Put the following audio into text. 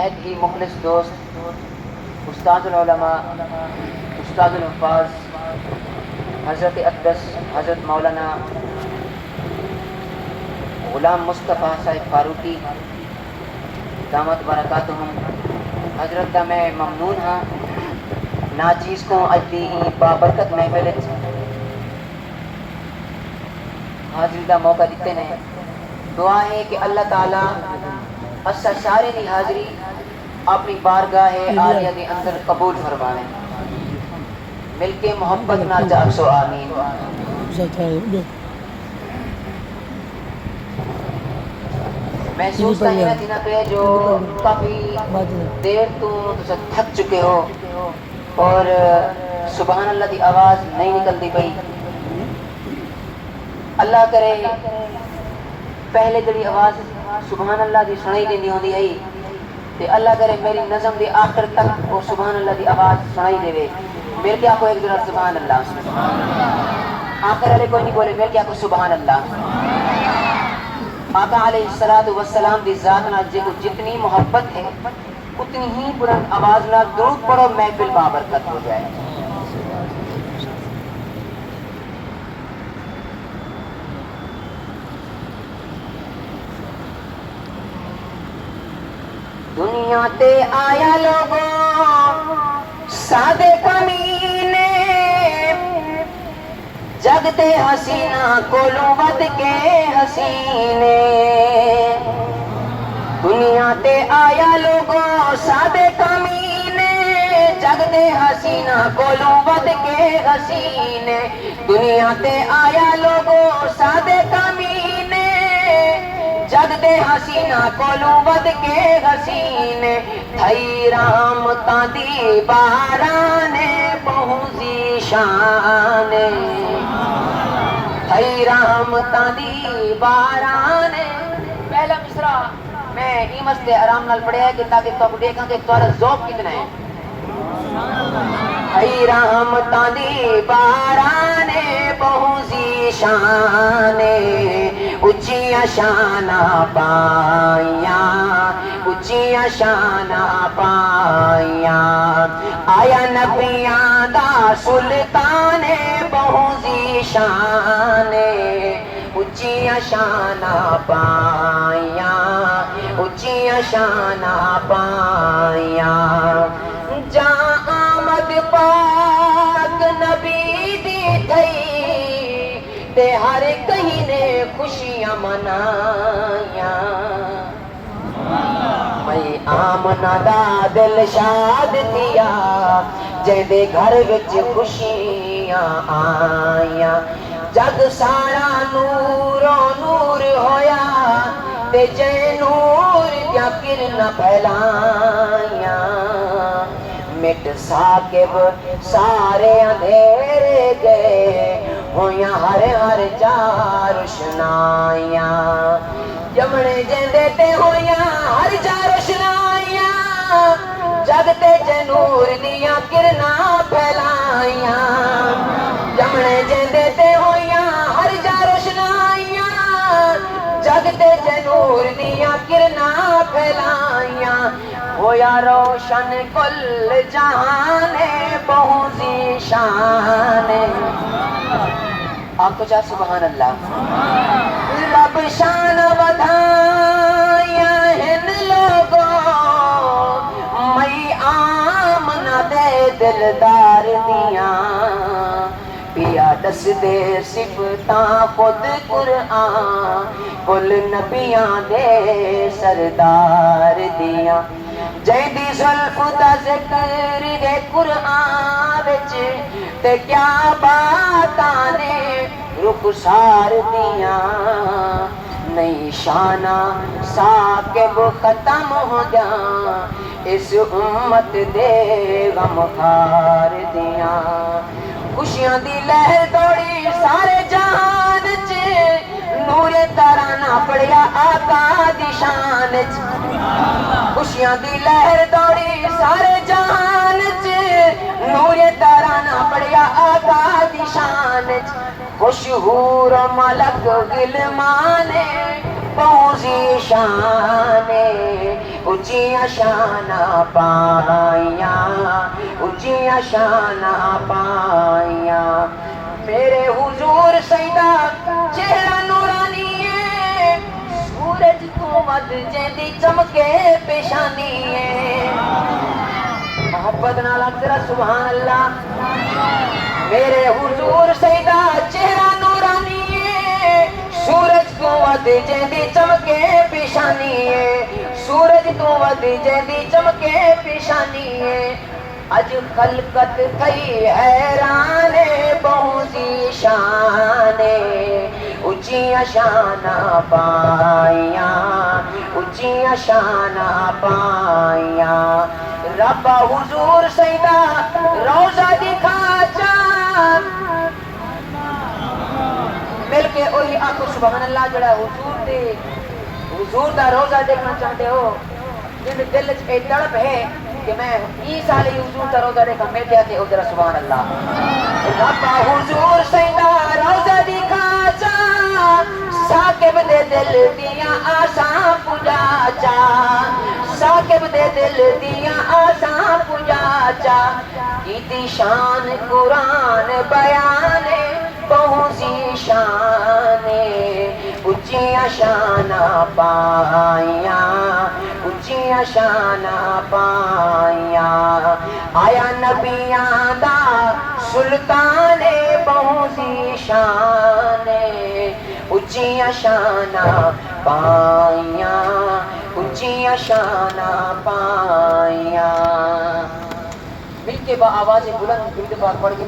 نہایت ہی مخلص دوست استاد العلماء استاد الحفاظ حضرت اقدس حضرت مولانا غلام مصطفیٰ صاحب فاروقی دامت برکاتہم حضرت دا میں ممنون ہاں ناچیز کو اجلی بابرکت محفل حاضری دا موقع دیتے ہیں. دعا ہے کہ اللہ تعالیٰ اسا سارے دی حاضری اپنی بارگاہ عالیہ دے اندر قبول فرمائیں. مل کے محبت نال جاکسو آمین. میں سوچتا ہی نہ تھا کہ جو کافی دیر تو تھک چکے ہو اور سبحان اللہ دی آواز نہیں نکلتی پئی. اللہ کرے پہلے جڑی آواز سبحان اللہ دی سنائی دیندی ہوندی ہے تے اللہ کرے میری نظم دی آخر تک وہ سبحان اللہ دی آواز سنائی دے وے. میرے کیا کو ایک ذرا سبحان اللہ آخر والے کوئی نہیں بولے. میرے کیا کو سبحان اللہ. آقا علیہ السلام دی ذات نال جتنی محبت ہے اتنی ہی بلند آواز نال درود پڑھو محفل بابرکت ہو جائے. دنیا تے آیا لوگوں سادے کمینے جگ تے حسینہ کولوں ود کے حسینے. دنیا تے آیا لوگوں سادے کمینے جگ تے حسینہ کولوں ود کے حسینے. دنیا تے آیا لوگوں سادے کمینے جگ دے حسینہ کولوں ود کے حسینے. تھئی رحمتاں دی بارانے بہوزی شانے. تھئی رحمتاں دی بارانے. پہلا مصرع میں ایمس دے آرام نال پڑھیا ہے کہ تاکہ تو دیکھاں کہ تمہارا ذوق کتنا ہے. تھئی رحمتاں دی بارانے بہوزی شانے. اچھیاں شانہ پائیاں اچھیاں شانہ پائیاں. آیا نبیاں دا سلطان بہوزی شانے. اچھیاں شانہ پائیاں اچھیاں شانہ پائیاں. جہاں آمد پاک نبی دی تھئی تے ہر کہیں نے خوشیاں منائیاں. میں آمنہ دا دل شاد تھیا جے دے گھر وچ خوشیاں آئیاں. جگ سارا نورو نور ہویا تے جے نور دیا کرنا پھیلائیاں. مٹ ثاقب سارے اندھیرے گئے ہویاں ہر ہر جا روشنائیاں. جمنے جیندے تے ہویاں ہر جا روشنائیاں. جگ تے جے نور دیاں کرنا پھیلائیاں. جمنے جیندے تے ہویاں ہر جا روشنائیاں. جگ تے جے نور دیاں کرنا پھیلائیاں. ہویا روشن کل جہان بہوزی شان. آپ کو چاہ سبحان اللہ. رب شان بدھائیاں ہن لوگوں میں آمنہ دے دلدار دیاں. پیا دس دے صفتاں خود قرآن کل نبیاں دے سردار دیاں. جیندی زلف دا ذکر ہے قرآن وچ تے کیا باتاں نے رخسار دیاں. نئی شانہ ثاقب ختم ہو جاں اس امت دے غمخار دیاں. خوشیاں دی لہر دوڑی سارے جہان چ نور ترانہ پڑھیا آقا دی شان چ. خوشیاں دی لہر دوڑی سارے جہان چ نور ترانہ پڑھیا آقا دی شان چ. خوشحور ملک غلمان بہوزی شان. اچیاں شاناں پائیاں اچیاں شاناں پائیاں میرے حضور سیدہ چہرہ نورانی ہے سورج تو ود جیندی چمکے پیشانی ہے محبت نال ذرا سبحان اللہ میرے حضور سیدہ چہرہ نورانی ہے سورج تو ود جیندی چمکے پیشانی ہے سورج تو ود جیندی چمکے پیشانی ہے اج خلقت تھئی حیران بہتی شان اچیاں شاناں پائیاں اچیاں شاناں پائیاں رب حضور سیدہ روزہ دکھا چا مل کے وہی آخو سبحان اللہ جڑا حضور دا روزہ دیکھنا چاہتے ہو جن دل چ تڑپ ہے کہ میں ای سال حضور دا روزہ دیکھا مل کے آتے ادھر سبحان اللہ رب حضور سیدہ روزہ دکھا چا ساکب دے دل دیاں آساں پجا چا ساکب دے دل دیاں آساں پجا چا کیتی شان قرآن بیان بہتی شان اچیاں شاناں پائیاں اچیاں شاناں پائیاں آیا نبیاں دا سلطان بہتی شان اچیاں شاناں پائیاں اچیاں شاناں پائیاں مل کے با آواز بلند درود پاک پڑھ کے